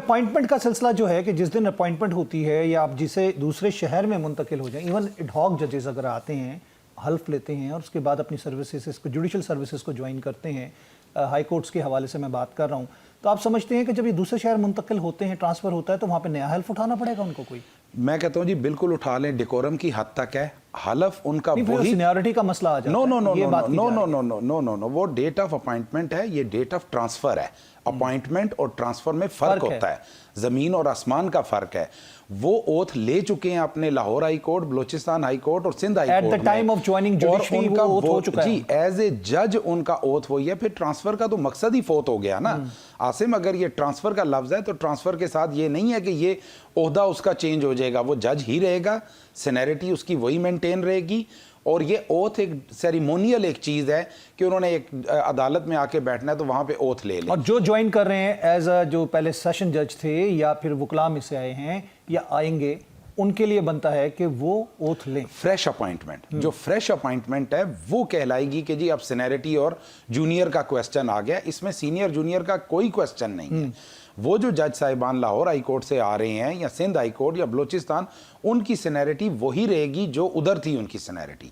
Appointment का सिलसिला जो है कि जिस दिन अपॉइंटमेंट होती है या आप जिसे दूसरे शहर में मुंतकिल हो जाए, इवन एडहॉक जजेस अगर आते हैं, हल्फ लेते हैं और उसके बाद अपनी सर्विसेज को, जुडिशल सर्विसेज को ज्वाइन करते हैं, हाई कोर्ट्स के हवाले से मैं बात कर रहा हूँ, तो आप समझते हैं कि जब ये दूसरे शहर मुंतकिल होते हैं, ट्रांसफ़र होता है, तो वहाँ पे नया हल्फ उठाना पड़ेगा उनको? कोई मैं कहता हूँ जी बिल्कुल उठा लें, डेकोरम की हद तक है। हलफ उनका वही सीनियरिटी का मसला आ जाता है। No no no no no no no no no no no वो डेट ऑफ अपॉइंटमेंट है, ये डेट ऑफ ट्रांसफर है। अपॉइंटमेंट और ट्रांसफर में फर्क होता है, जमीन और आसमान का फर्क है। वो ओथ ले चुके हैं अपने Lahore high court, Balochistan high court और Sindh high court at the time of joining judiciary वो ओथ हो चुका है जी, एज ए जज उनका ओथ वही है। फिर ट्रांसफर का तो मकसद ही फोत हो गया ना आसिम। अगर ये ट्रांसफर का लफ्ज है तो ट्रांसफर के साथ ये नहीं है कि ये ओहदा उसका चेंज हो जाएगा, वो जज ही रहेगा, सीनियरिटी उसकी वही मेंटेन रहेगी। और ये ओथ एक सेरेमोनियल एक चीज़ है कि उन्होंने एक अदालत में आके बैठना है तो वहाँ पे ओथ ले लें। और जो ज्वाइन कर रहे हैं एज अ जो पहले सेशन जज थे या फिर वकला में से आए हैं या आएंगे, उनके लिए बनता है कि वो ओथ लें। फ्रेश अपॉइंटमेंट, जो फ्रेश अपॉइंटमेंट है वो कहलाएगी कि जी अब सीनियरिटी और जूनियर का क्वेश्चन आ गया। इसमें सीनियर जूनियर का कोई क्वेश्चन नहीं है। वो जो जज साहिबान लाहौर हाई कोर्ट से आ रहे हैं या सिंध हाई कोर्ट या बलोचिस्तान, उनकी सीनियरिटी वही रहेगी जो उधर थी उनकी सीनियरिटी।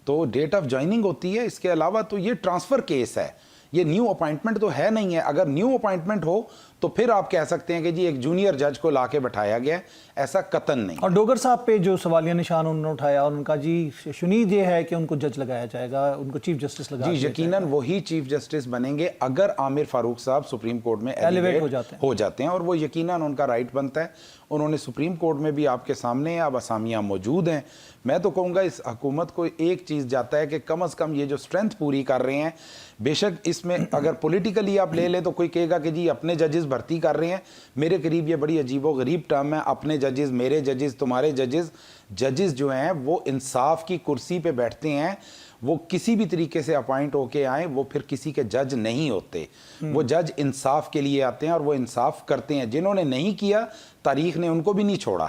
तो डेट ऑफ ज्वाइनिंग होती है। इसके अलावा तो ये ट्रांसफर केस है, ये न्यू अपॉइंटमेंट तो है नहीं है। अगर न्यू अपॉइंटमेंट हो तो फिर आप कह सकते हैं कि जी एक जूनियर जज को लाके बैठाया गया, ऐसा कतन नहीं। और डोगर साहब पे जो सवालिया निशान उन्होंने उठाया और उनका जी शुनीद ये है कि उनको जज लगाया जाएगा, उनको चीफ जस्टिस लगाया जी, यकीनन वही चीफ जस्टिस बनेंगे अगर आमिर फारूक साहब सुप्रीम कोर्ट में एलिवेट हो जाते हैं और वो यकीनन उनका राइट बनता है। उन्होंने सुप्रीम कोर्ट में भी आपके सामने अब असामियाँ मौजूद हैं। मैं तो कहूँगा इस हुकूमत को एक चीज़ जाता है कि कम अज़ कम ये जो स्ट्रेंथ पूरी कर रहे हैं, बेशक इसमें अगर पॉलिटिकली आप ले लें तो कोई कहेगा कि जी अपने जजेस भर्ती कर रहे हैं। मेरे करीब ये बड़ी अजीबो गरीब टर्म है, अपने जजेस, मेरे जजेस, तुम्हारे जजेस। जजेस जो हैं वो इंसाफ की कुर्सी पे बैठते हैं, वो किसी भी तरीके से अपॉइंट होके आए, वो फिर किसी के जज नहीं होते। वो जज इंसाफ के लिए आते हैं और वो इंसाफ करते हैं। जिन्होंने नहीं किया, तारीख ने उनको भी नहीं छोड़ा,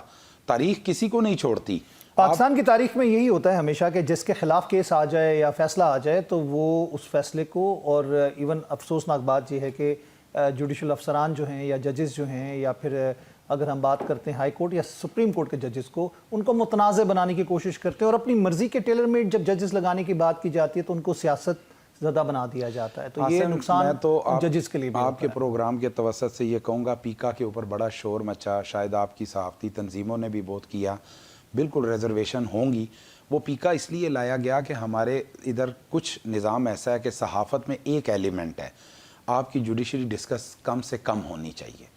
तारीख किसी को नहीं छोड़ती। पाकिस्तान की तारीख में यही होता है हमेशा कि जिसके खिलाफ केस आ जाए या फैसला आ जाए तो वो उस फैसले को, और इवन अफसोसनाक बात यह है कि जुडिशल अफसरान जो हैं या जजेस जो हैं, या फिर अगर हम बात करते हैं हाई कोर्ट या सुप्रीम कोर्ट के जजेस को, उनको मुतनाज़ बनाने की कोशिश करते हैं और अपनी मर्जी के टेलर मेड जब जजेस लगाने की बात की जाती है तो उनको सियासत ज़्यादा बना दिया जाता है। तो ये नुकसान तो जजेस के लिए भी आपके प्रोग्राम के तवसत से ये कहूँगा, पीका के ऊपर बड़ा शोर मचा, शायद आपकी सहाफ़ती तंजीमों ने भी बहुत किया। बिल्कुल रिजर्वेशन होंगी। वो पीका इसलिए लाया गया कि हमारे इधर कुछ निज़ाम ऐसा है कि सहाफ़त में एक एलिमेंट है, आपकी जुडिशरी डिस्कस कम से कम होनी चाहिए।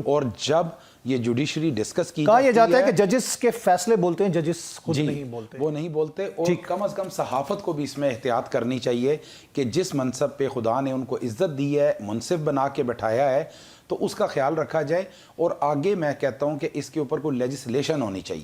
और जब ये जुडिशरी डिस्कस की कहा जाता है कि जजेस के फैसले बोलते हैं, जजेस खुद नहीं बोलते, वो नहीं बोलते। और कम अज़ कम सहाफ़त को भी इसमें एहतियात करनी चाहिए कि जिस मनसब पे खुदा ने उनको इज़्ज़त दी है, मुनसिफ बना के बैठाया है, तो उसका ख्याल रखा जाए। और आगे मैं कहता हूँ कि इसके ऊपर कोई लेजिस्लेशन होनी चाहिए।